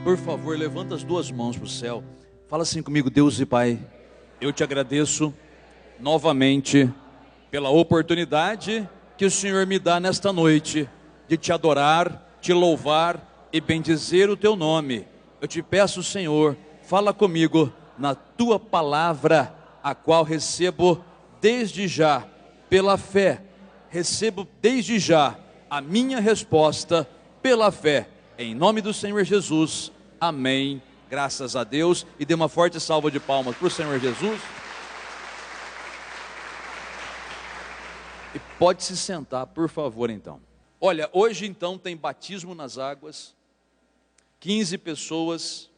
Por favor, levanta as duas mãos para o céu. Fala assim comigo: Deus e Pai, eu te agradeço novamente pela oportunidade que o Senhor me dá nesta noite de te adorar, te louvar e bendizer o teu nome. Eu te peço, Senhor, fala comigo na tua palavra, a qual recebo desde já pela fé. Recebo desde já a minha resposta pela fé. Em nome do Senhor Jesus, amém. Graças a Deus. E dê uma forte salva de palmas para o Senhor Jesus. E pode se sentar, por favor, então. Olha, hoje então tem batismo nas águas. 15 pessoas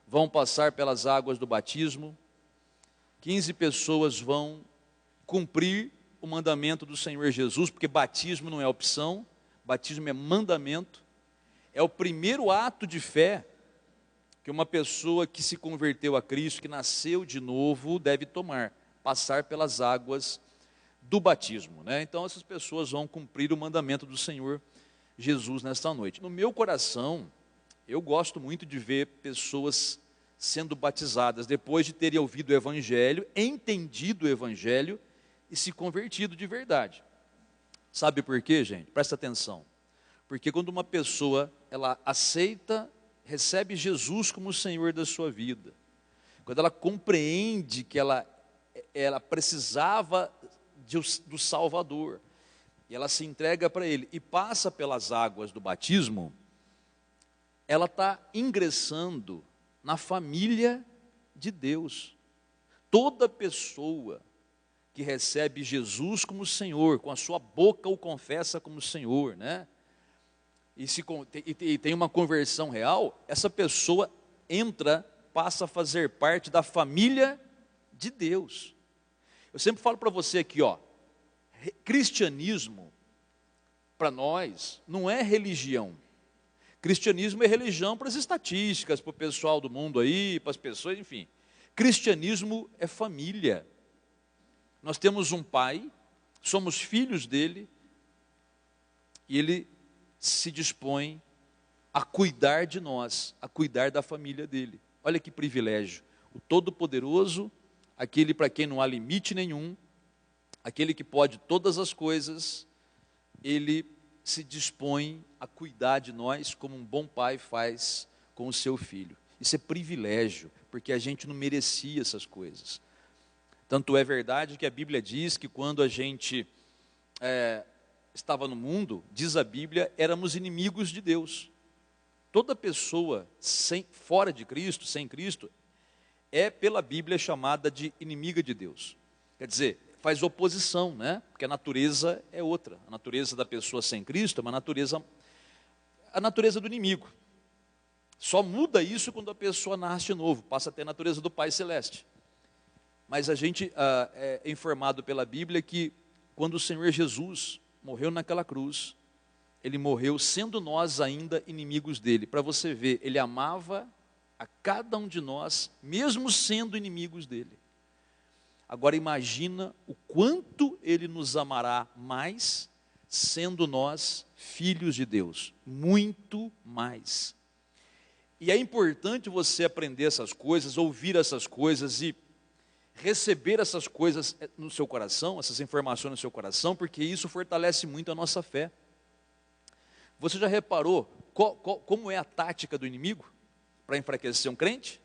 vão passar pelas águas do batismo. 15 pessoas vão cumprir o mandamento do Senhor Jesus, porque batismo não é opção, batismo é mandamento. É o primeiro ato de fé que uma pessoa que se converteu a Cristo, que nasceu de novo, deve tomar, passar pelas águas do batismo, né? Então essas pessoas vão cumprir o mandamento do Senhor Jesus nesta noite. No meu coração, eu gosto muito de ver pessoas sendo batizadas depois de terem ouvido o Evangelho, entendido o Evangelho e se convertido de verdade. Sabe por quê, gente? Presta atenção. Porque quando uma pessoa, ela aceita, recebe Jesus como o Senhor da sua vida, quando ela compreende que ela precisava do Salvador, e ela se entrega para Ele, e passa pelas águas do batismo, ela está ingressando na família de Deus. Toda pessoa que recebe Jesus como Senhor, com a sua boca o confessa como Senhor, né? E tem uma conversão real, essa pessoa passa a fazer parte da família de Deus. Eu sempre falo para você aqui, ó, cristianismo, para nós, não é religião. Cristianismo é religião para as estatísticas, para o pessoal do mundo aí, para as pessoas, enfim. Cristianismo é família. Nós temos um pai, somos filhos dele, e ele se dispõe a cuidar de nós, a cuidar da família dele. Olha que privilégio. O Todo-Poderoso, aquele para quem não há limite nenhum, aquele que pode todas as coisas, ele se dispõe a cuidar de nós como um bom pai faz com o seu filho. Isso é privilégio, porque a gente não merecia essas coisas. Tanto é verdade que a Bíblia diz que quando a gente estava no mundo, diz a Bíblia, éramos inimigos de Deus. Toda pessoa fora de Cristo, sem Cristo, é pela Bíblia chamada de inimiga de Deus. Quer dizer, faz oposição, né? Porque a natureza é outra. A natureza da pessoa sem Cristo é a natureza do inimigo. Só muda isso quando a pessoa nasce de novo, passa a ter a natureza do Pai Celeste. Mas a gente é informado pela Bíblia que quando o Senhor Jesus morreu naquela cruz, ele morreu sendo nós ainda inimigos dele. Para você ver, ele amava a cada um de nós, mesmo sendo inimigos dele. Agora imagina o quanto ele nos amará mais, sendo nós filhos de Deus. Muito mais. E é importante você aprender essas coisas, ouvir essas coisas e receber essas coisas no seu coração, essas informações no seu coração, porque isso fortalece muito a nossa fé. Você já reparou como é a tática do inimigo para enfraquecer um crente?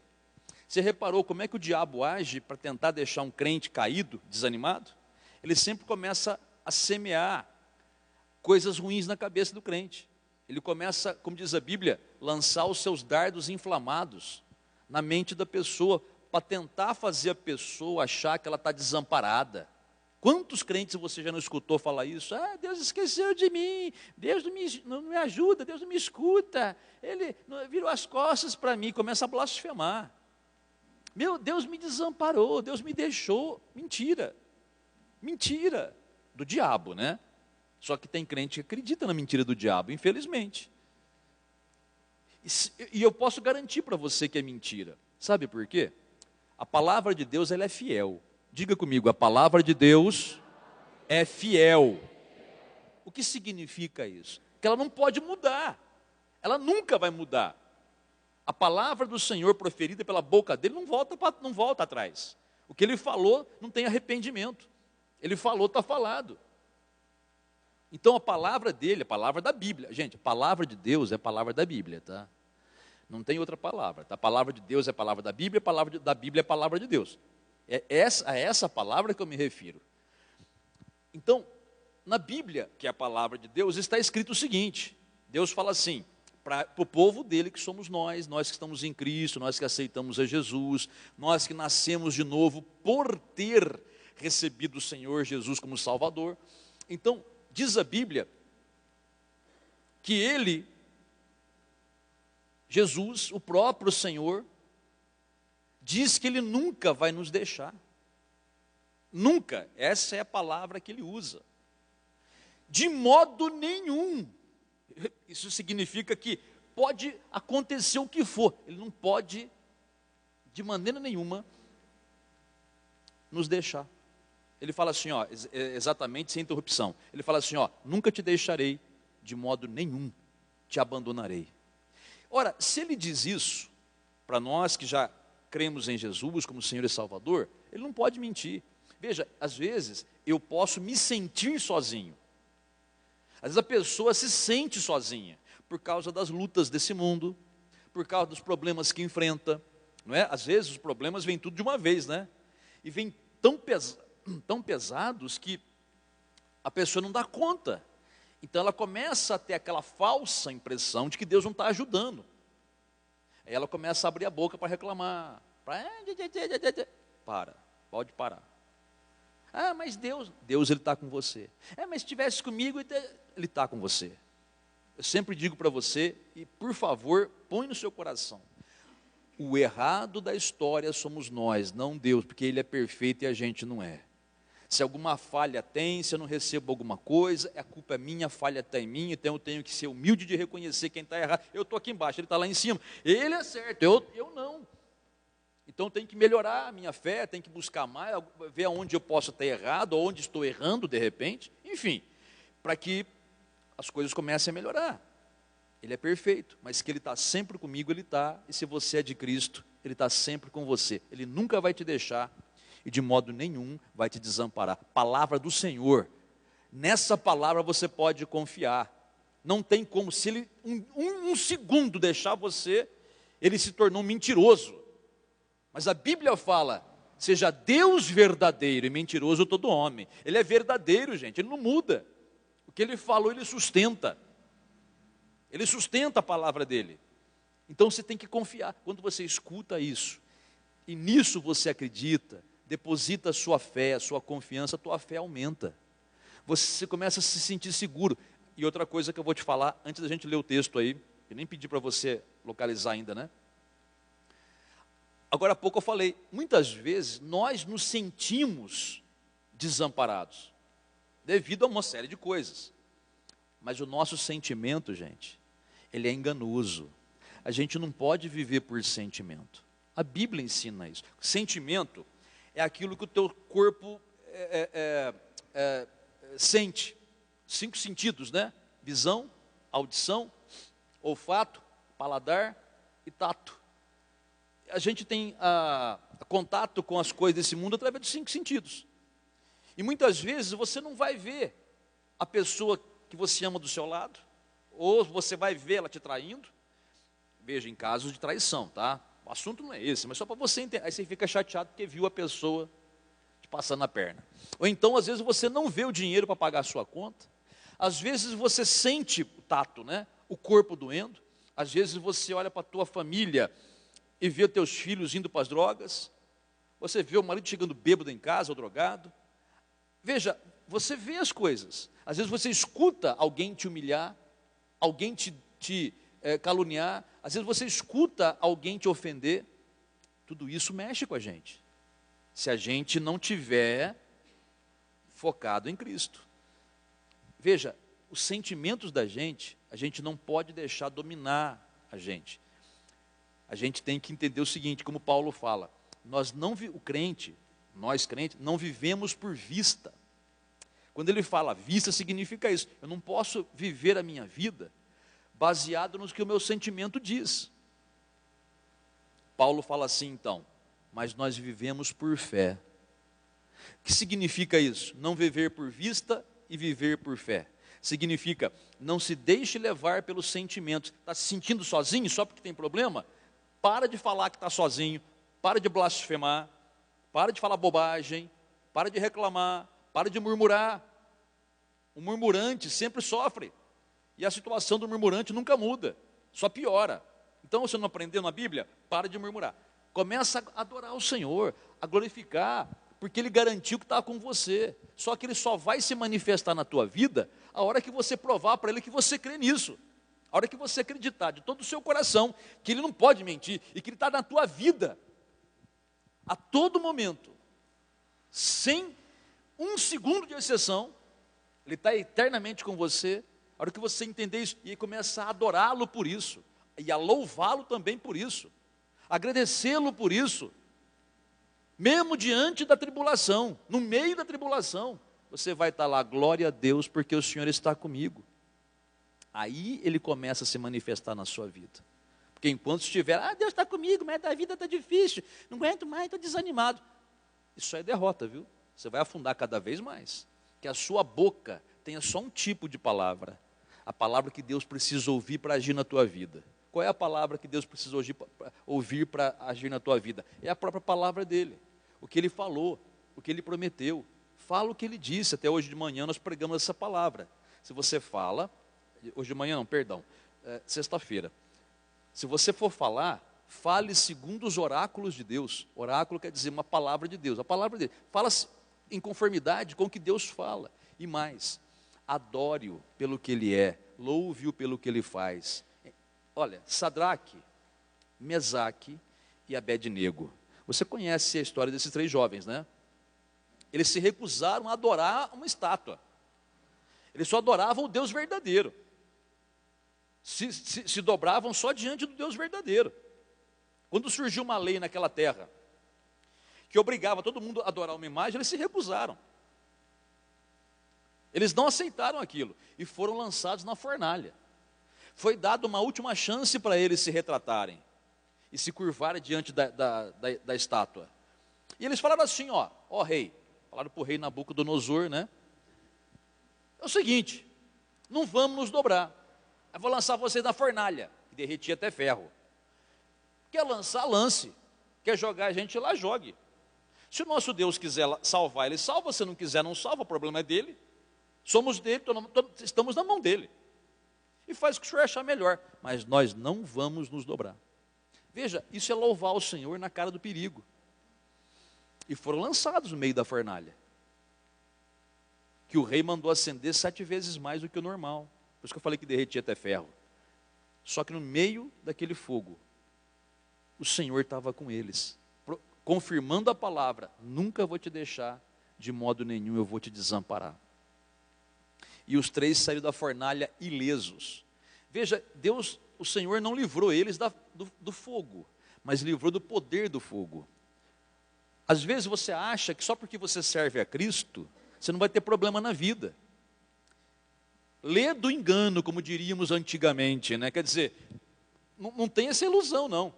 Você reparou como é que o diabo age para tentar deixar um crente caído, desanimado? Ele sempre começa a semear coisas ruins na cabeça do crente. Ele começa, como diz a Bíblia, lançar os seus dardos inflamados na mente da pessoa, para tentar fazer a pessoa achar que ela está desamparada. Quantos crentes você já não escutou falar isso? Deus esqueceu de mim, Deus não me ajuda, Deus não me escuta, Ele virou as costas para mim, começa a blasfemar. Meu Deus me desamparou, Deus me deixou. Mentira, mentira do diabo, né? Só que tem crente que acredita na mentira do diabo, infelizmente. E eu posso garantir para você que é mentira. Sabe por quê? A palavra de Deus, ela é fiel. Diga comigo, a palavra de Deus é fiel. O que significa isso? Que ela não pode mudar. Ela nunca vai mudar. A palavra do Senhor proferida pela boca dele não volta atrás. O que ele falou não tem arrependimento. Ele falou, está falado. Então a palavra dele, a palavra da Bíblia. Gente, a palavra de Deus é a palavra da Bíblia, tá? Não tem outra palavra. Tá? A palavra de Deus é a palavra da Bíblia, a palavra da Bíblia é a palavra de Deus. É a essa palavra que eu me refiro. Então, na Bíblia, que é a palavra de Deus, está escrito o seguinte. Deus fala assim, para o povo dele que somos nós que estamos em Cristo, nós que aceitamos a Jesus, nós que nascemos de novo por ter recebido o Senhor Jesus como Salvador. Então, diz a Bíblia que ele, Jesus, o próprio Senhor, diz que ele nunca vai nos deixar. Nunca, essa é a palavra que ele usa. De modo nenhum. Isso significa que pode acontecer o que for, ele não pode, de maneira nenhuma, nos deixar. Ele fala assim, ó, exatamente sem interrupção. Ele fala assim, ó, nunca te deixarei, de modo nenhum te abandonarei. Ora, se ele diz isso, para nós que já cremos em Jesus como Senhor e Salvador, ele não pode mentir. Veja, às vezes eu posso me sentir sozinho. Às vezes a pessoa se sente sozinha, por causa das lutas desse mundo, por causa dos problemas que enfrenta, não é? Às vezes os problemas vêm tudo de uma vez, né? E vêm tão pesados que a pessoa não dá conta. Então ela começa a ter aquela falsa impressão de que Deus não está ajudando. Aí ela começa a abrir a boca para reclamar. Pode parar. Ah, mas Deus ele está com você. Mas se estivesse comigo, ele está com você. Eu sempre digo para você, e por favor, põe no seu coração. O errado da história somos nós, não Deus, porque Ele é perfeito e a gente não é. Se alguma falha tem, se eu não recebo alguma coisa, a culpa é minha, a falha está em mim, então eu tenho que ser humilde de reconhecer quem está errado. Eu estou aqui embaixo, ele está lá em cima. Ele é certo, eu não. Então tem que melhorar a minha fé, tem que buscar mais, ver aonde eu posso estar errado, onde estou errando de repente, enfim, para que as coisas comecem a melhorar. Ele é perfeito, mas que Ele está sempre comigo, Ele está, e se você é de Cristo, Ele está sempre com você. Ele nunca vai te deixar e de modo nenhum vai te desamparar. Palavra do Senhor, nessa palavra você pode confiar. Não tem como, se Ele um segundo deixar você, Ele se tornou um mentiroso. Mas a Bíblia fala, seja Deus verdadeiro e mentiroso todo homem. Ele é verdadeiro, gente, Ele não muda. O que Ele falou, Ele sustenta. Ele sustenta a palavra dEle. Então você tem que confiar. Quando você escuta isso, e nisso você acredita, deposita a sua fé, a sua confiança, a tua fé aumenta. Você começa a se sentir seguro. E outra coisa que eu vou te falar, antes da gente ler o texto aí, eu nem pedi para você localizar ainda, né? Agora há pouco eu falei, muitas vezes nós nos sentimos desamparados, devido a uma série de coisas. Mas o nosso sentimento, gente, ele é enganoso. A gente não pode viver por sentimento. A Bíblia ensina isso. Sentimento é aquilo que o teu corpo sente. 5 sentidos, né? Visão, audição, olfato, paladar e tato. A gente tem contato com as coisas desse mundo através dos 5 sentidos. E muitas vezes você não vai ver a pessoa que você ama do seu lado, ou você vai ver ela te traindo. Veja, em casos de traição, tá? O assunto não é esse, mas só para você entender. Aí você fica chateado porque viu a pessoa te passando a perna. Ou então, às vezes, você não vê o dinheiro para pagar a sua conta. Às vezes você sente o tato, né? O corpo doendo. Às vezes você olha para a tua família e vê teus filhos indo para as drogas. Você vê o marido chegando bêbado em casa ou drogado. Veja, você vê as coisas. Às vezes você escuta alguém te humilhar, alguém te caluniar. Às vezes você escuta alguém te ofender. Tudo isso mexe com a gente, se a gente não tiver focado em Cristo. Veja, os sentimentos da gente, a gente não pode deixar dominar a gente. A gente tem que entender o seguinte, como Paulo fala, nós crentes, não vivemos por vista. Quando ele fala vista, significa isso. Eu não posso viver a minha vida baseado no que o meu sentimento diz. Paulo fala assim então: mas nós vivemos por fé. O que significa isso? Não viver por vista e viver por fé. Significa, não se deixe levar pelos sentimentos. Está se sentindo sozinho só porque tem problema? Para de falar que está sozinho, para de blasfemar, para de falar bobagem, para de reclamar, para de murmurar. O murmurante sempre sofre, e a situação do murmurante nunca muda, só piora. Então, você não aprendeu na Bíblia? Para de murmurar. Começa a adorar o Senhor, a glorificar, porque Ele garantiu que está com você. Só que Ele só vai se manifestar na tua vida a hora que você provar para Ele que você crê nisso. A hora que você acreditar de todo o seu coração que Ele não pode mentir e que Ele está na tua vida a todo momento, sem um segundo de exceção. Ele está eternamente com você. A hora que você entender isso e começa a adorá-lo por isso, e a louvá-lo também por isso, agradecê-lo por isso, mesmo diante da tribulação, no meio da tribulação, você vai estar lá: glória a Deus, porque o Senhor está comigo. Aí Ele começa a se manifestar na sua vida. Porque enquanto estiver, Deus está comigo, mas a vida está difícil, não aguento mais, estou desanimado. Isso é derrota, viu? Você vai afundar cada vez mais. Que a sua boca tenha só um tipo de palavra, a palavra que Deus precisa ouvir para agir na tua vida. Qual é a palavra que Deus precisa ouvir para agir na tua vida? É a própria palavra dEle, o que Ele falou, o que Ele prometeu. Fala o que Ele disse. Até hoje de manhã nós pregamos essa palavra. Se você fala, hoje de manhã não, perdão, sexta-feira. Se você for falar, fale segundo os oráculos de Deus. Oráculo quer dizer uma palavra de Deus, a palavra dele. Fala em conformidade com o que Deus fala. E mais, adore-o pelo que Ele é, louve-o pelo que Ele faz. Olha, Sadraque, Mesaque e Abednego. Você conhece a história desses 3 jovens, né? Eles se recusaram a adorar uma estátua. Eles só adoravam o Deus verdadeiro. Se dobravam só diante do Deus verdadeiro. Quando surgiu uma lei naquela terra que obrigava todo mundo a adorar uma imagem, eles se recusaram. Eles não aceitaram aquilo e foram lançados na fornalha. Foi dada uma última chance para eles se retratarem e se curvarem diante da estátua. E eles falaram assim: ó rei, falaram para o rei Nabucodonosor, né? É o seguinte, não vamos nos dobrar. Eu vou lançar vocês na fornalha, que derretia até ferro. Quer lançar, lance. Quer jogar a gente lá, jogue. Se o nosso Deus quiser salvar, Ele salva. Se não quiser, não salva, o problema é dele. Somos dele, estamos na mão dele. E faz o que o senhor achar melhor. Mas nós não vamos nos dobrar. Veja, isso é louvar o Senhor na cara do perigo. E foram lançados no meio da fornalha, que o rei mandou acender 7 vezes mais do que o normal. Por isso que eu falei que derretia até ferro. Só que no meio daquele fogo, o Senhor estava com eles, confirmando a palavra: nunca vou te deixar, de modo nenhum eu vou te desamparar. E os 3 saíram da fornalha ilesos. Veja, Deus, o Senhor não livrou eles do fogo, mas livrou do poder do fogo. Às vezes você acha que só porque você serve a Cristo, você não vai ter problema na vida. Lê do engano, como diríamos antigamente, né? Quer dizer, não tem essa ilusão, não.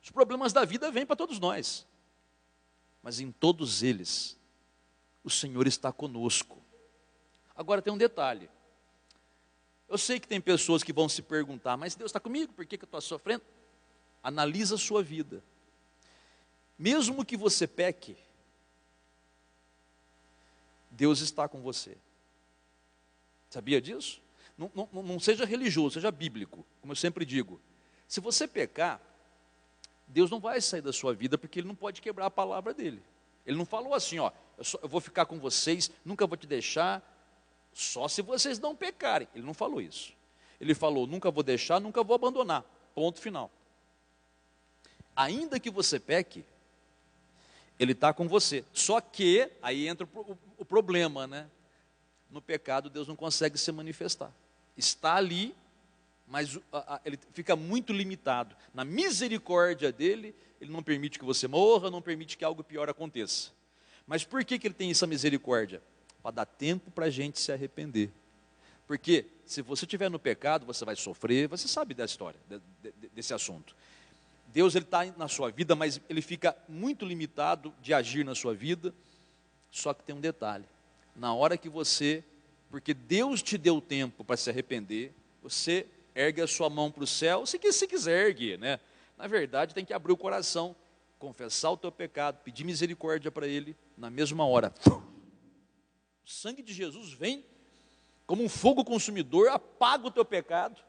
Os problemas da vida vêm para todos nós, mas em todos eles, o Senhor está conosco. Agora tem um detalhe. Eu sei que tem pessoas que vão se perguntar: mas Deus está comigo, por que eu estou sofrendo? Analisa a sua vida. Mesmo que você peque, Deus está com você. Sabia disso? Não seja religioso, seja bíblico, como eu sempre digo. Se você pecar, Deus não vai sair da sua vida, porque Ele não pode quebrar a palavra dEle. Ele não falou assim: eu vou ficar com vocês, nunca vou te deixar, só se vocês não pecarem. Ele não falou isso. Ele falou: nunca vou deixar, nunca vou abandonar. Ponto final. Ainda que você peque, Ele está com você. Só que, aí entra o problema, né? No pecado, Deus não consegue se manifestar. Está ali, mas Ele fica muito limitado. Na misericórdia dEle, Ele não permite que você morra, não permite que algo pior aconteça. Mas por que Ele tem essa misericórdia? Para dar tempo para a gente se arrepender. Porque se você estiver no pecado, você vai sofrer, você sabe da história, desse assunto. Deus ele está na sua vida, mas ele fica muito limitado de agir na sua vida. Só que tem um detalhe: na hora que você, porque Deus te deu tempo para se arrepender, você ergue a sua mão para o céu, se quiser erguer, né? Na verdade, tem que abrir o coração, confessar o teu pecado, pedir misericórdia para Ele, na mesma hora. O sangue de Jesus vem como um fogo consumidor, apaga o teu pecado,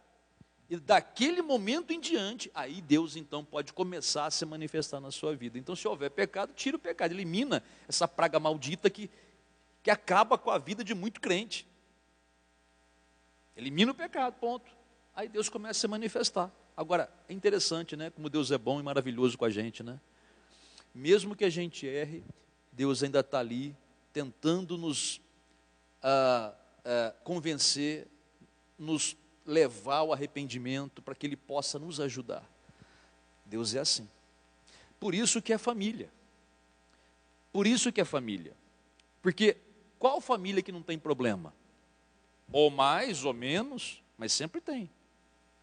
e daquele momento em diante, aí Deus então pode começar a se manifestar na sua vida. Então, se houver pecado, tira o pecado, elimina essa praga maldita que acaba com a vida de muito crente. Elimina o pecado, ponto. Aí Deus começa a se manifestar. Agora, é interessante, né? Como Deus é bom e maravilhoso com a gente, né? Mesmo que a gente erre, Deus ainda está ali, tentando nos convencer, nos levar ao arrependimento, para que Ele possa nos ajudar. Deus é assim. Por isso que é família. Por isso que é família. Porque qual família que não tem problema? Ou mais ou menos, mas sempre tem,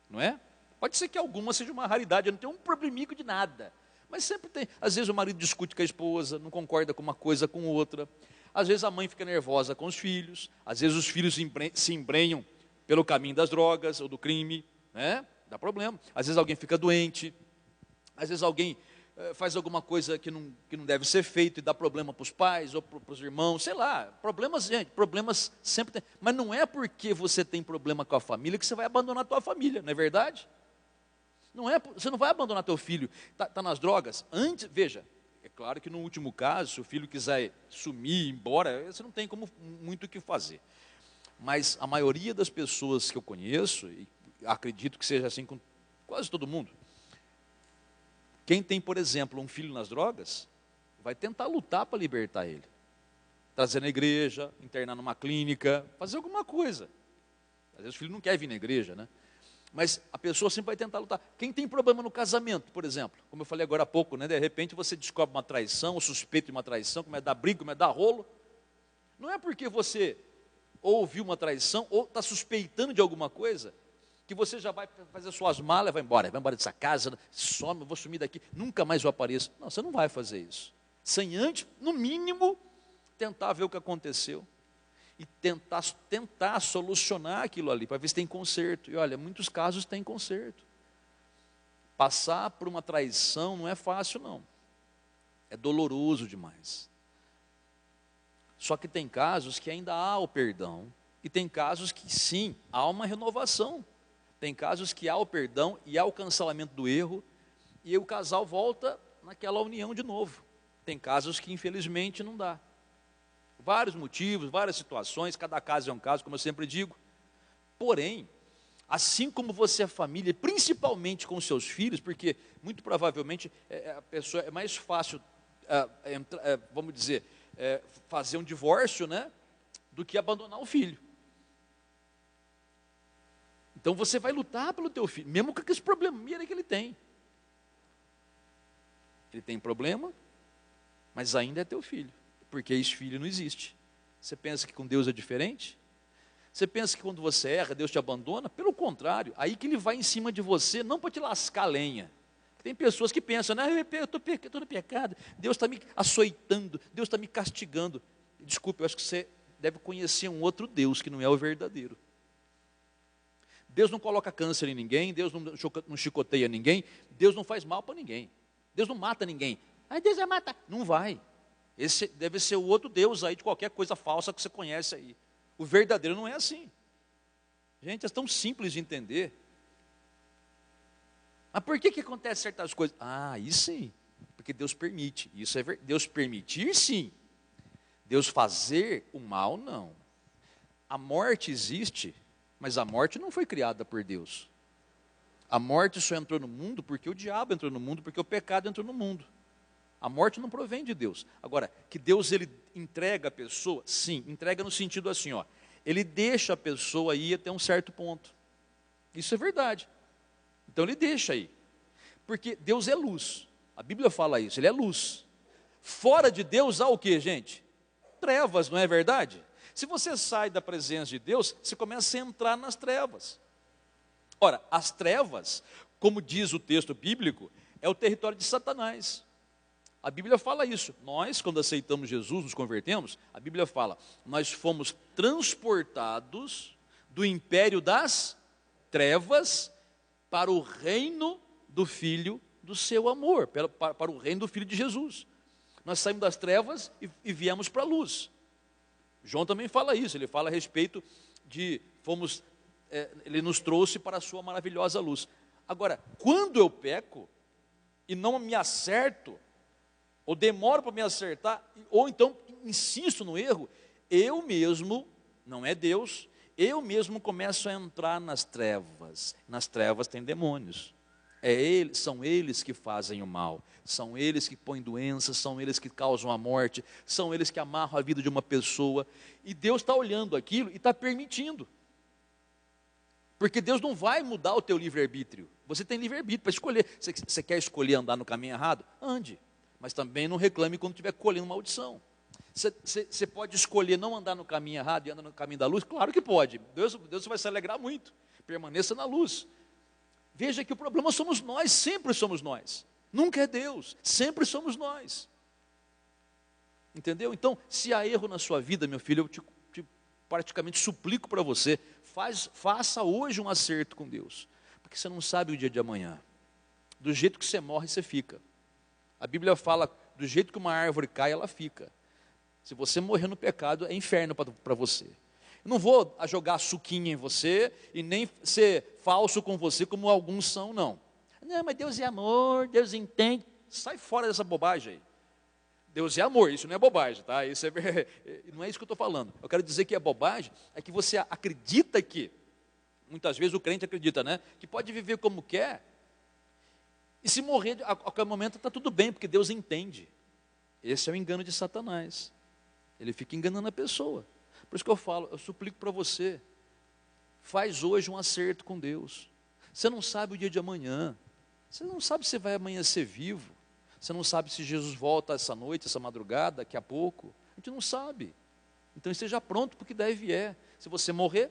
não é? Pode ser que alguma seja uma raridade, não tem um problemico de nada, mas sempre tem. Às vezes o marido discute com a esposa, não concorda com uma coisa com outra. Às vezes a mãe fica nervosa com os filhos. Às vezes os filhos se embrenham pelo caminho das drogas ou do crime, né? Dá problema. Às vezes alguém fica doente. Às vezes alguém faz alguma coisa que não deve ser feito e dá problema para os pais ou para os irmãos, sei lá. Problemas, gente, problemas sempre tem. Mas não é porque você tem problema com a família que você vai abandonar a tua família, não é verdade? Não é, você não vai abandonar teu filho, está nas drogas. Antes, veja, é claro que no último caso, se o filho quiser sumir, ir embora, você não tem muito o que fazer. Mas a maioria das pessoas que eu conheço, e acredito que seja assim com quase todo mundo, quem tem, por exemplo, um filho nas drogas, vai tentar lutar para libertar ele. Trazer na igreja, internar numa clínica, fazer alguma coisa. Às vezes o filho não quer vir na igreja, né? Mas a pessoa sempre vai tentar lutar. Quem tem problema no casamento, por exemplo, como eu falei agora há pouco, né? De repente você descobre uma traição, ou suspeita de uma traição, como é dar briga, como é dar rolo. Não é porque você ouviu uma traição, ou está suspeitando de alguma coisa, que você já vai fazer suas malas, vai embora dessa casa, some, vou sumir daqui, nunca mais eu apareço. Não, você não vai fazer isso. Sem antes, no mínimo, tentar ver o que aconteceu. E tentar solucionar aquilo ali, para ver se tem conserto. E olha, muitos casos tem conserto. Passar por uma traição não é fácil, não. É doloroso demais. Só que tem casos que ainda há o perdão, e tem casos que sim, há uma renovação. Tem casos que há o perdão e há o cancelamento do erro, e o casal volta naquela união de novo. Tem casos que infelizmente não dá. Vários motivos, várias situações, cada caso é um caso, como eu sempre digo. Porém, assim como você é família, principalmente com os seus filhos, porque muito provavelmente a pessoa é mais fácil, vamos dizer, fazer um divórcio, né, do que abandonar o filho. Então você vai lutar pelo teu filho, mesmo com aqueles probleminha que ele tem. Ele tem problema, mas ainda é teu filho. Porque ex-filho não existe. Você pensa que com Deus é diferente? Você pensa que quando você erra, Deus te abandona? Pelo contrário, aí que Ele vai em cima de você, não para te lascar a lenha. Tem pessoas que pensam, né, eu estou no pecado, Deus está me açoitando, Deus está me castigando. Desculpe, eu acho que você deve conhecer um outro Deus, que não é o verdadeiro. Deus não coloca câncer em ninguém, Deus não chicoteia ninguém, Deus não faz mal para ninguém, Deus não mata ninguém. Aí Deus vai matar. Não vai. Esse deve ser o outro Deus aí de qualquer coisa falsa que você conhece aí. O verdadeiro não é assim. Gente, é tão simples de entender. Mas por que acontece certas coisas? Ah, aí sim. Porque Deus permite. Isso é Deus permitir, sim. Deus fazer o mal, não. A morte existe, mas a morte não foi criada por Deus. A morte só entrou no mundo porque o diabo entrou no mundo, porque o pecado entrou no mundo. A morte não provém de Deus. Agora, que Deus ele entrega a pessoa, sim, entrega no sentido assim, ó, Ele deixa a pessoa ir até um certo ponto. Isso é verdade. Então Ele deixa aí. Porque Deus é luz. A Bíblia fala isso, Ele é luz. Fora de Deus há o que, gente? Trevas, não é verdade? Se você sai da presença de Deus, você começa a entrar nas trevas. Ora, as trevas, como diz o texto bíblico, é o território de Satanás. A Bíblia fala isso. Nós, quando aceitamos Jesus, nos convertemos, a Bíblia fala, nós fomos transportados do império das trevas para o reino do Filho do seu amor, para o reino do Filho de Jesus. Nós saímos das trevas e viemos para a luz. João também fala isso, ele fala a respeito de, ele nos trouxe para a sua maravilhosa luz. Agora, quando eu peco e não me acerto, ou demoro para me acertar, ou então insisto no erro, eu mesmo, não é Deus, eu mesmo começo a entrar nas trevas. Nas trevas tem demônios. São eles que fazem o mal, são eles que põem doenças, são eles que causam a morte, são eles que amarram a vida de uma pessoa. E Deus está olhando aquilo e está permitindo. Porque Deus não vai mudar o teu livre-arbítrio. Você tem livre-arbítrio para escolher. Você quer escolher andar no caminho errado? Ande. Mas também não reclame quando estiver colhendo maldição. Você pode escolher não andar no caminho errado e andar no caminho da luz? Claro que pode. Deus vai se alegrar muito. Permaneça na luz. Veja que o problema somos nós, sempre somos nós. Nunca é Deus, sempre somos nós. Entendeu? Então, se há erro na sua vida, meu filho, eu te praticamente suplico para você, faça hoje um acerto com Deus. Porque você não sabe o dia de amanhã. Do jeito que você morre, você fica. A Bíblia fala, do jeito que uma árvore cai, ela fica. Se você morrer no pecado, é inferno para você. Eu não vou jogar suquinha em você e nem ser falso com você como alguns são, não. Não, mas Deus é amor, Deus entende. Sai fora dessa bobagem aí. Deus é amor, isso não é bobagem, tá? Não é isso que eu estou falando. Eu quero dizer que é bobagem, é que você acredita que, muitas vezes o crente acredita, né? Que pode viver como quer, e se morrer a qualquer momento está tudo bem, porque Deus entende. Esse é o engano de Satanás. Ele fica enganando a pessoa. Por isso que eu falo, eu suplico para você, faz hoje um acerto com Deus. Você não sabe o dia de amanhã, você não sabe se vai amanhecer vivo, você não sabe se Jesus volta essa noite, essa madrugada, daqui a pouco, a gente não sabe. Então esteja pronto porque daí vier. Se você morrer,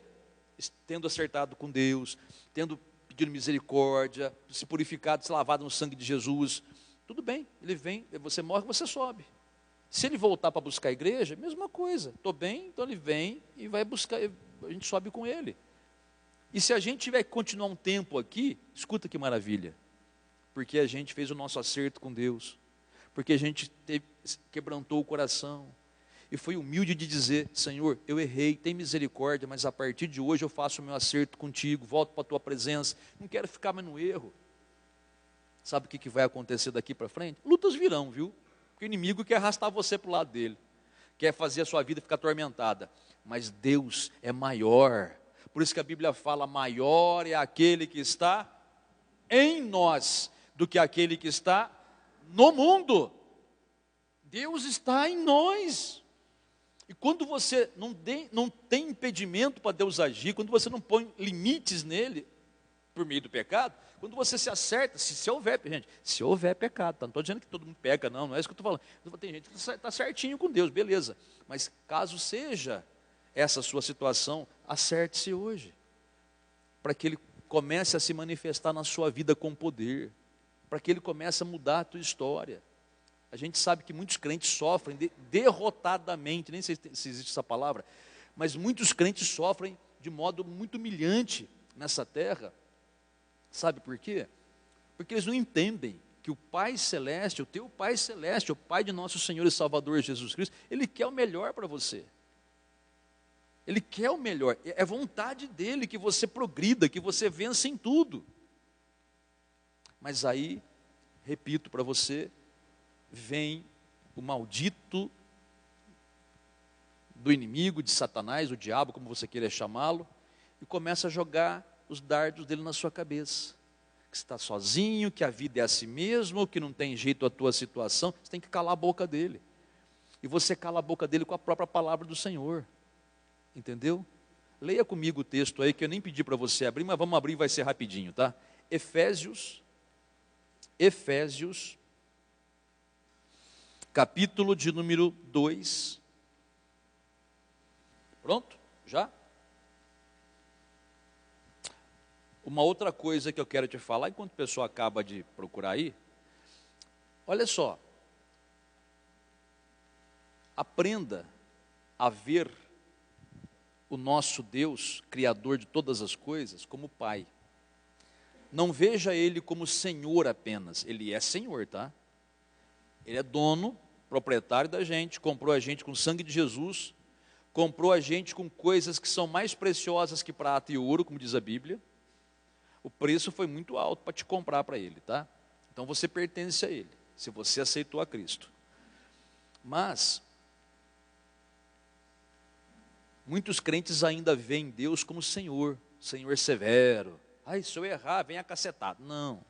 tendo acertado com Deus, tendo pedido misericórdia, se purificado, se lavado no sangue de Jesus, tudo bem, ele vem, você morre, você sobe. Se ele voltar para buscar a igreja, mesma coisa. Estou bem, então ele vem e vai buscar, a gente sobe com ele. E se a gente tiver que continuar um tempo aqui, escuta que maravilha. Porque a gente fez o nosso acerto com Deus. Porque a gente quebrantou o coração. E foi humilde de dizer, Senhor, eu errei, tem misericórdia, mas a partir de hoje eu faço o meu acerto contigo, volto para a tua presença, não quero ficar mais no erro. Sabe o que vai acontecer daqui para frente? Lutas virão, viu? Porque o inimigo quer arrastar você para o lado dele, quer fazer a sua vida ficar atormentada, mas Deus é maior, por isso que a Bíblia fala, maior é aquele que está em nós, do que aquele que está no mundo. Deus está em nós, e quando você não tem impedimento para Deus agir, quando você não põe limites nele, por meio do pecado, quando você se acerta, se houver, gente, se houver pecado, tá? Não estou dizendo que todo mundo peca, não é isso que eu estou falando. Tem gente que está certinho com Deus, beleza, mas caso seja essa sua situação, acerte-se hoje, para que Ele comece a se manifestar na sua vida com poder, para que Ele comece a mudar a tua história. A gente sabe que muitos crentes sofrem derrotadamente, nem sei se existe essa palavra, mas muitos crentes sofrem de modo muito humilhante nessa terra. Sabe por quê? Porque eles não entendem que o Pai Celeste, o teu Pai Celeste, o Pai de nosso Senhor e Salvador Jesus Cristo, Ele quer o melhor para você. Ele quer o melhor, é vontade dEle que você progrida, que você vença em tudo. Mas aí, repito para você, vem o maldito do inimigo, de Satanás, o diabo, como você queira chamá-lo, e começa a jogar os dardos dele na sua cabeça, que você está sozinho, que a vida é assim mesmo, que não tem jeito a tua situação, você tem que calar a boca dele, e você cala a boca dele com a própria palavra do Senhor, entendeu? Leia comigo o texto aí, que eu nem pedi para você abrir, mas vamos abrir, vai ser rapidinho, tá? Efésios, capítulo de número 2, pronto? Já? Uma outra coisa que eu quero te falar, enquanto o pessoal acaba de procurar aí, olha só, aprenda a ver o nosso Deus, Criador de todas as coisas, como Pai. Não veja Ele como Senhor apenas, Ele é Senhor, tá? Ele é dono, proprietário da gente, comprou a gente com o sangue de Jesus, comprou a gente com coisas que são mais preciosas que prata e ouro, como diz a Bíblia. O preço foi muito alto para te comprar para Ele, tá? Então você pertence a Ele, se você aceitou a Cristo. Mas muitos crentes ainda veem Deus como Senhor, Senhor severo. Ai, se eu errar, vem a cacetada. Não,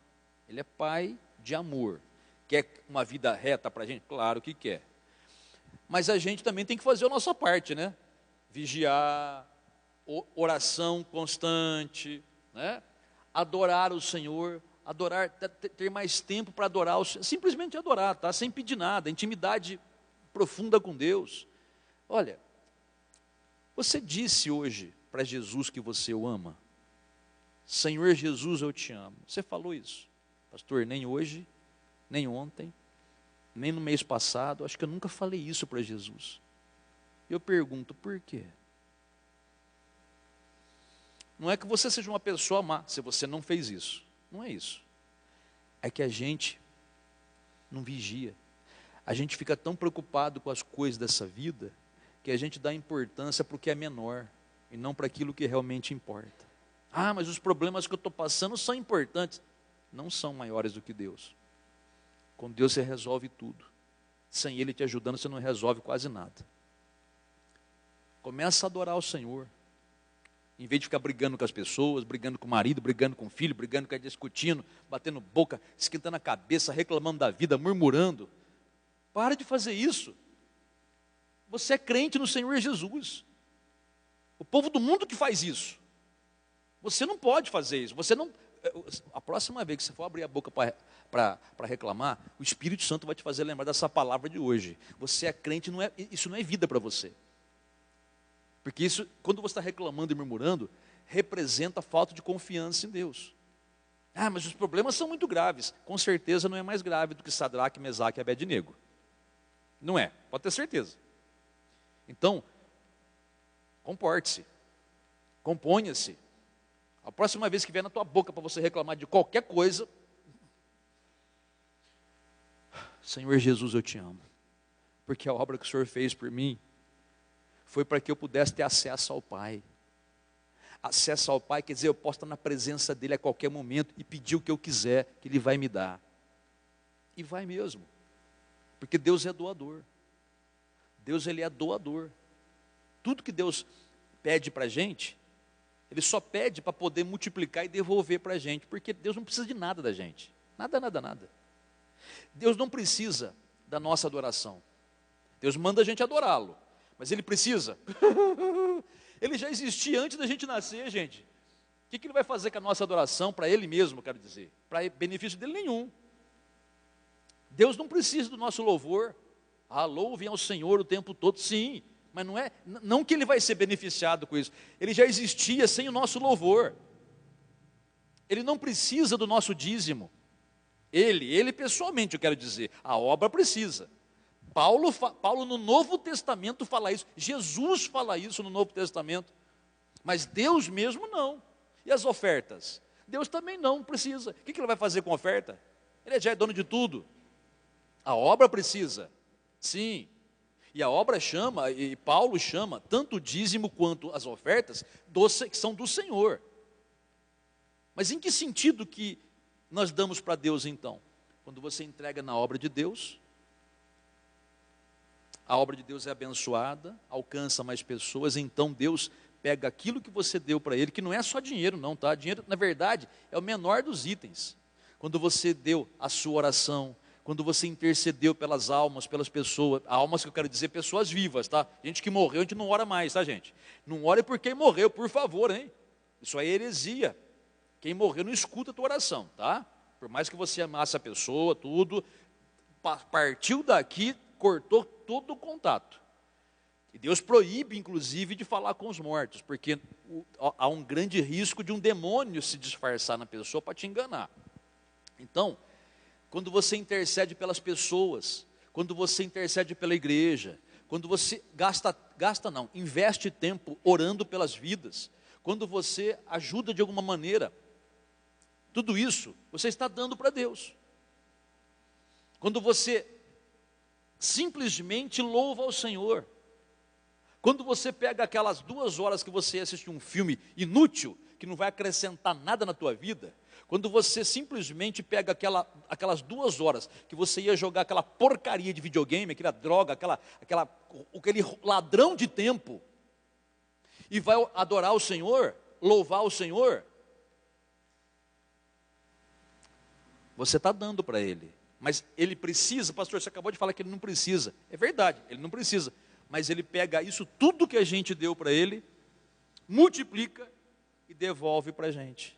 Ele é Pai de amor. Quer uma vida reta para a gente? Claro que quer. Mas a gente também tem que fazer a nossa parte, né? Vigiar, oração constante, né? Adorar o Senhor, adorar, ter mais tempo para adorar o Senhor, simplesmente adorar, tá? Sem pedir nada, intimidade profunda com Deus. Olha, você disse hoje para Jesus que você o ama? Senhor Jesus, eu te amo. Você falou isso? Pastor, nem hoje, nem ontem, nem no mês passado, acho que eu nunca falei isso para Jesus. Eu pergunto, por quê? Não é que você seja uma pessoa má, se você não fez isso. Não é isso. É que a gente não vigia. A gente fica tão preocupado com as coisas dessa vida, que a gente dá importância para o que é menor, e não para aquilo que realmente importa. Ah, mas os problemas que eu estou passando são importantes. Não são maiores do que Deus. Com Deus você resolve tudo. Sem Ele te ajudando, você não resolve quase nada. Começa a adorar o Senhor. Em vez de ficar brigando com as pessoas, brigando com o marido, brigando com o filho, brigando, discutindo, batendo boca, esquentando a cabeça, reclamando da vida, murmurando. Para de fazer isso. Você é crente no Senhor Jesus. O povo do mundo que faz isso. Você não pode fazer isso. Você não. A próxima vez que você for abrir a boca para reclamar, o Espírito Santo vai te fazer lembrar dessa palavra de hoje. Você é crente, isso não é vida para você. Porque isso, quando você está reclamando e murmurando, representa a falta de confiança em Deus. Ah, mas os problemas são muito graves. Com certeza não é mais grave do que Sadraque, Mesaque e Abednego. Não é, pode ter certeza. Então, comporte-se, componha-se. A próxima vez que vier na tua boca para você reclamar de qualquer coisa, Senhor Jesus, eu te amo, porque a obra que o Senhor fez por mim foi para que eu pudesse ter acesso ao Pai. Acesso ao Pai quer dizer, eu posso estar na presença dEle a qualquer momento e pedir o que eu quiser, que Ele vai me dar. E vai mesmo, porque Deus é doador. Deus, Ele é doador. Tudo que Deus pede para a gente, Ele só pede para poder multiplicar e devolver para a gente, porque Deus não precisa de nada da gente. Nada, nada, nada. Deus não precisa da nossa adoração. Deus manda a gente adorá-lo, mas Ele precisa? Ele já existia antes da gente nascer, gente. O que Ele vai fazer com a nossa adoração para Ele mesmo, quero dizer? Para benefício dele nenhum. Deus não precisa do nosso louvor. Ah, louvem ao Senhor o tempo todo, sim. Mas não que Ele vai ser beneficiado com isso. Ele já existia sem o nosso louvor. Ele não precisa do nosso dízimo. Ele pessoalmente, eu quero dizer, a obra precisa. Paulo no Novo Testamento fala isso, Jesus fala isso no Novo Testamento, mas Deus mesmo não. E as ofertas? Deus também não precisa. O que Ele vai fazer com a oferta? Ele já é dono de tudo. A obra precisa, sim. E a obra chama, e Paulo chama, tanto o dízimo quanto as ofertas, que são do Senhor. Mas em que sentido que nós damos para Deus então? Quando você entrega na obra de Deus, a obra de Deus é abençoada, alcança mais pessoas, então Deus pega aquilo que você deu para Ele, que não é só dinheiro não, tá? Dinheiro, na verdade, é o menor dos itens. Quando você deu a sua oração, quando você intercedeu pelas almas, pelas pessoas, almas que eu quero dizer, pessoas vivas, tá? Gente que morreu, a gente não ora mais, tá, gente? Não ore por quem morreu, por favor, hein? Isso aí é heresia. Quem morreu não escuta a tua oração, tá? Por mais que você amasse a pessoa, tudo, partiu daqui, cortou todo o contato. E Deus proíbe, inclusive, de falar com os mortos, porque há um grande risco de um demônio se disfarçar na pessoa para te enganar. Então, quando você intercede pelas pessoas, quando você intercede pela igreja, quando você investe tempo orando pelas vidas, quando você ajuda de alguma maneira, tudo isso você está dando para Deus. Quando você simplesmente louva ao Senhor, quando você pega aquelas 2 horas que você assiste um filme inútil, que não vai acrescentar nada na tua vida, quando você simplesmente pega aquelas 2 horas que você ia jogar aquela porcaria de videogame, aquela droga, aquele ladrão de tempo, e vai adorar o Senhor, louvar o Senhor, você está dando para Ele. Mas Ele precisa, pastor, você acabou de falar que Ele não precisa. É verdade, Ele não precisa. Mas Ele pega isso, tudo que a gente deu para Ele, multiplica e devolve para a gente.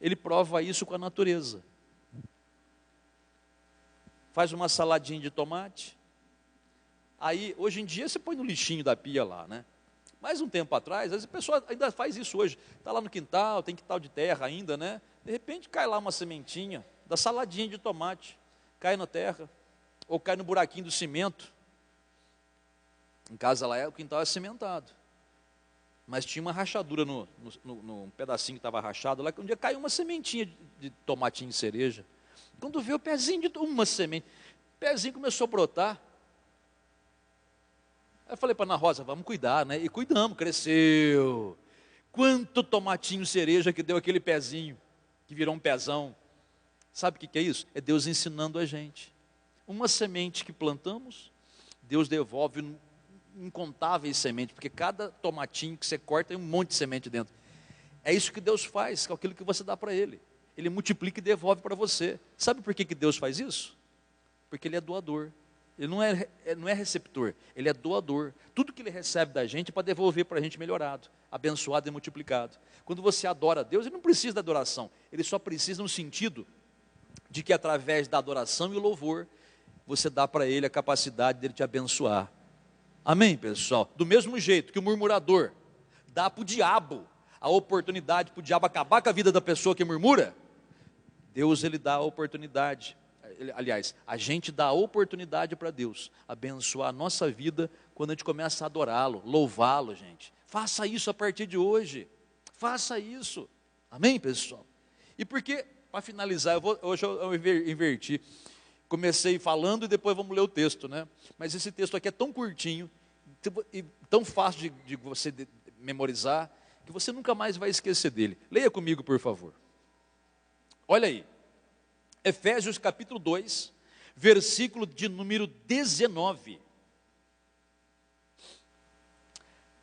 Ele prova isso com a natureza. Faz uma saladinha de tomate. Aí, hoje em dia, você põe no lixinho da pia lá, né? Mais um tempo atrás, às vezes a pessoa ainda faz isso hoje. Está lá no quintal, tem quintal de terra ainda, né? De repente cai lá uma sementinha da saladinha de tomate. Cai na terra. Ou cai no buraquinho do cimento. Em casa lá, o quintal é cimentado. Mas tinha uma rachadura no pedacinho que estava rachado lá, que um dia caiu uma sementinha de tomatinho cereja. Quando veio o pezinho de uma semente, o pezinho começou a brotar. Aí eu falei para Ana Rosa, vamos cuidar, né? E cuidamos, cresceu. Quanto tomatinho cereja que deu aquele pezinho, que virou um pezão. Sabe o que é isso? É Deus ensinando a gente. Uma semente que plantamos, Deus devolve incontáveis sementes, porque cada tomatinho que você corta tem um monte de semente dentro. É isso que Deus faz com aquilo que você dá para Ele. Ele multiplica e devolve para você. Sabe por que Deus faz isso? Porque Ele é doador. Ele não é receptor, Ele é doador. Tudo que Ele recebe da gente é para devolver para a gente melhorado, abençoado e multiplicado. Quando você adora a Deus, Ele não precisa da adoração, Ele só precisa no sentido de que através da adoração e o louvor, você dá para Ele a capacidade dEle te abençoar. Amém, pessoal? Do mesmo jeito que o murmurador dá para o diabo a oportunidade para o diabo acabar com a vida da pessoa que murmura, Deus, Ele dá a oportunidade. Aliás, a gente dá a oportunidade para Deus abençoar a nossa vida quando a gente começa a adorá-lo, louvá-lo, gente. Faça isso a partir de hoje. Faça isso. Amém, pessoal? E porque, para finalizar, hoje eu inverti. Comecei falando e depois vamos ler o texto, né? Mas esse texto aqui é tão curtinho e tão fácil de você memorizar, que você nunca mais vai esquecer dele. Leia comigo, por favor. Olha aí. Efésios capítulo 2, versículo de número 19.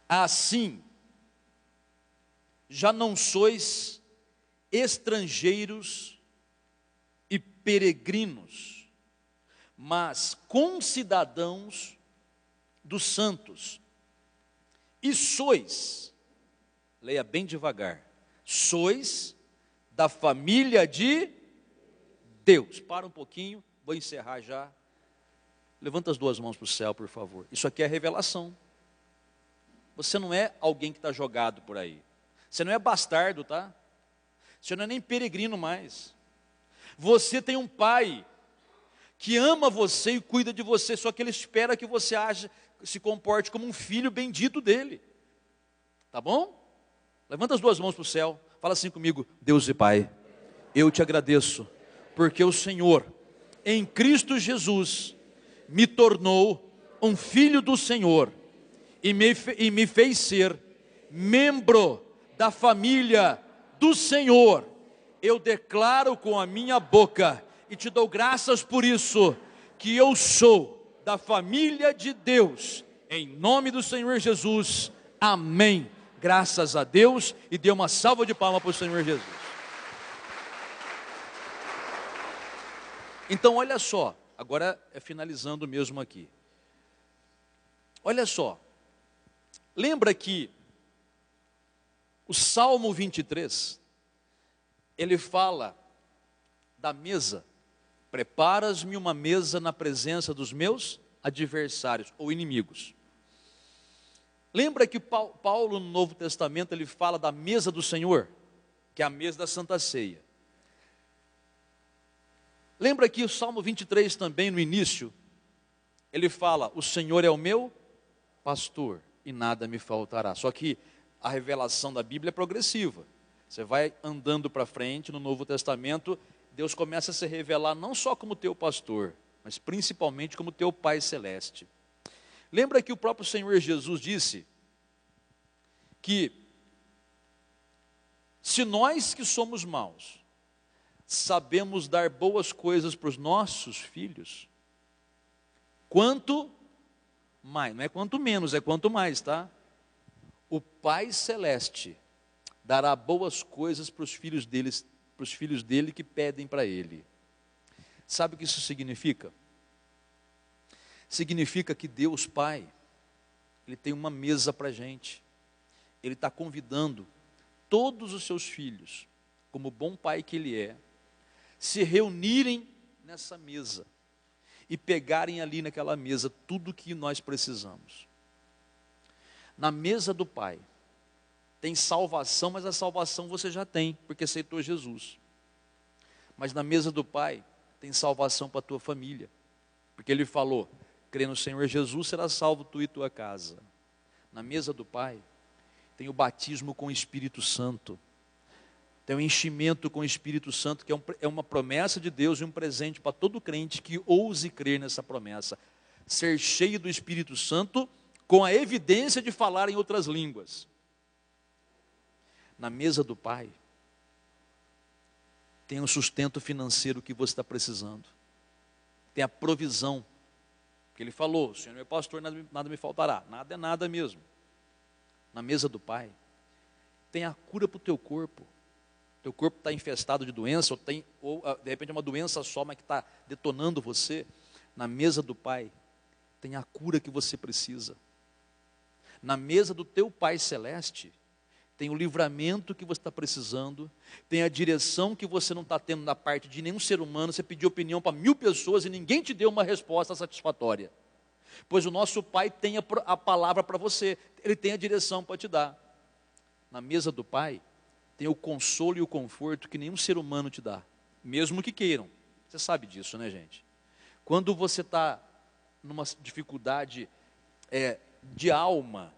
Assim, já não sois estrangeiros e peregrinos, mas concidadãos dos santos, e sois, leia bem devagar, sois da família de Deus. Para um pouquinho, vou encerrar já. Levanta as 2 mãos para o céu, por favor. Isso aqui é revelação. Você não é alguém que está jogado por aí. Você não é bastardo, tá? Você não é nem peregrino mais. Você tem um pai que ama você e cuida de você, só que Ele espera que você se comporte como um filho bendito dEle. Tá bom? Levanta as 2 mãos para o céu. Fala assim comigo: Deus e Pai, eu te agradeço, porque o Senhor, em Cristo Jesus, me tornou um filho do Senhor e me fez ser membro da família do Senhor. Eu declaro com a minha boca e te dou graças por isso, que eu sou da família de Deus, em nome do Senhor Jesus, amém. Graças a Deus, e dê uma salva de palmas para o Senhor Jesus. Então olha só, agora é finalizando mesmo aqui. Olha só, lembra que o Salmo 23, ele fala da mesa. Preparas-me uma mesa na presença dos meus adversários ou inimigos. Lembra que Paulo no Novo Testamento ele fala da mesa do Senhor, que é a mesa da Santa Ceia. Lembra que o Salmo 23 também no início, ele fala, o Senhor é o meu pastor e nada me faltará. Só que a revelação da Bíblia é progressiva. Você vai andando para frente no Novo Testamento, Deus começa a se revelar não só como teu pastor, mas principalmente como teu Pai Celeste. Lembra que o próprio Senhor Jesus disse que se nós que somos maus, sabemos dar boas coisas para os nossos filhos, quanto mais, não é quanto menos, é quanto mais, tá? O Pai Celeste dará boas coisas para os filhos dele que pedem para Ele. Sabe o que isso significa? Significa que Deus Pai, Ele tem uma mesa para a gente. Ele está convidando todos os seus filhos, como bom pai que Ele é, se reunirem nessa mesa e pegarem ali naquela mesa tudo que nós precisamos. Na mesa do Pai tem salvação, mas a salvação você já tem, porque aceitou Jesus. Mas na mesa do Pai tem salvação para a tua família, porque Ele falou, crê no Senhor Jesus, será salvo tu e tua casa. Na mesa do Pai tem o batismo com o Espírito Santo, tem o enchimento com o Espírito Santo, que é uma promessa de Deus e um presente para todo crente que ouse crer nessa promessa. Ser cheio do Espírito Santo com a evidência de falar em outras línguas. Na mesa do Pai tem o sustento financeiro que você está precisando, tem a provisão, que Ele falou, o Senhor é meu pastor, nada me faltará, nada é nada mesmo. Na mesa do Pai tem a cura para o teu corpo está infestado de doença, ou de repente é uma doença só, mas que está detonando você. Na mesa do Pai tem a cura que você precisa. Na mesa do teu Pai Celeste tem o livramento que você está precisando, tem a direção que você não está tendo da parte de nenhum ser humano. Você pediu opinião para 1000 pessoas e ninguém te deu uma resposta satisfatória, pois o nosso Pai tem a palavra para você, Ele tem a direção para te dar. Na mesa do Pai tem o consolo e o conforto que nenhum ser humano te dá, mesmo que queiram. Você sabe disso, né, gente? Quando você está numa dificuldade de alma,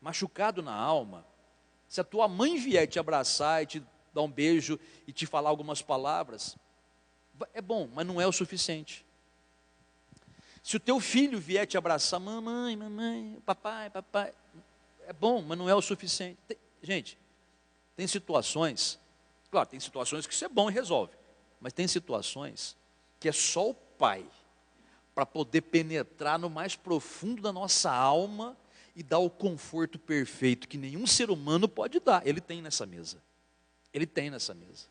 machucado na alma, se a tua mãe vier te abraçar e te dar um beijo e te falar algumas palavras, é bom, mas não é o suficiente. Se o teu filho vier te abraçar, mamãe, papai, é bom, mas não é o suficiente. Gente, tem situações, claro, tem situações que isso é bom e resolve, mas tem situações que é só o Pai para poder penetrar no mais profundo da nossa alma e dar o conforto perfeito que nenhum ser humano pode dar. Ele tem nessa mesa. Ele tem nessa mesa.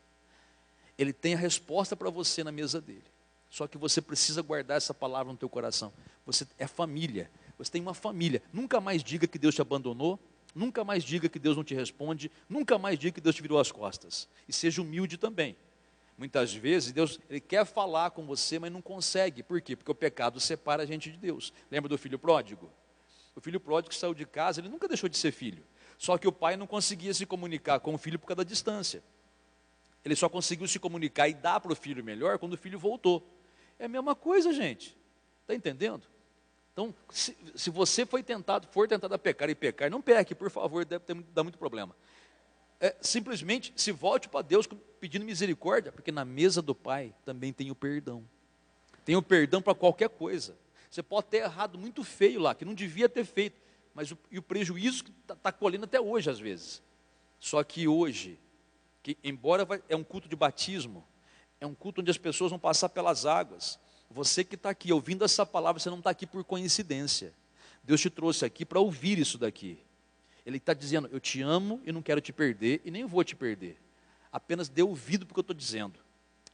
Ele tem a resposta para você na mesa dele. Só que você precisa guardar essa palavra no teu coração. Você é família. Você tem uma família. Nunca mais diga que Deus te abandonou. Nunca mais diga que Deus não te responde. Nunca mais diga que Deus te virou as costas. E seja humilde também. Muitas vezes Deus Ele quer falar com você, mas não consegue. Por quê? Porque o pecado separa a gente de Deus. Lembra do filho pródigo? O filho pródigo que saiu de casa, ele nunca deixou de ser filho. Só que o pai não conseguia se comunicar com o filho por causa da distância. Ele só conseguiu se comunicar e dar para o filho melhor quando o filho voltou. É a mesma coisa, gente. Está entendendo? Então, se você for tentado a pecar e pecar, não peque, por favor, deve dar muito problema. Simplesmente se volte para Deus pedindo misericórdia, porque na mesa do Pai também tem o perdão. Tem o perdão para qualquer coisa. Você pode ter errado muito feio lá, que não devia ter feito, mas o prejuízo que está colhendo até hoje às vezes. Só que hoje, que embora é um culto de batismo, é um culto onde as pessoas vão passar pelas águas. Você que está aqui ouvindo essa palavra, você não está aqui por coincidência. Deus te trouxe aqui para ouvir isso daqui. Ele está dizendo, eu te amo e não quero te perder e nem vou te perder. Apenas dê ouvido para o que eu estou dizendo.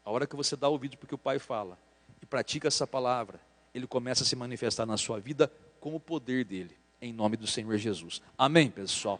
A hora que você dá ouvido para o que o Pai fala e pratica essa palavra, Ele começa a se manifestar na sua vida com o poder dele, em nome do Senhor Jesus. Amém, pessoal?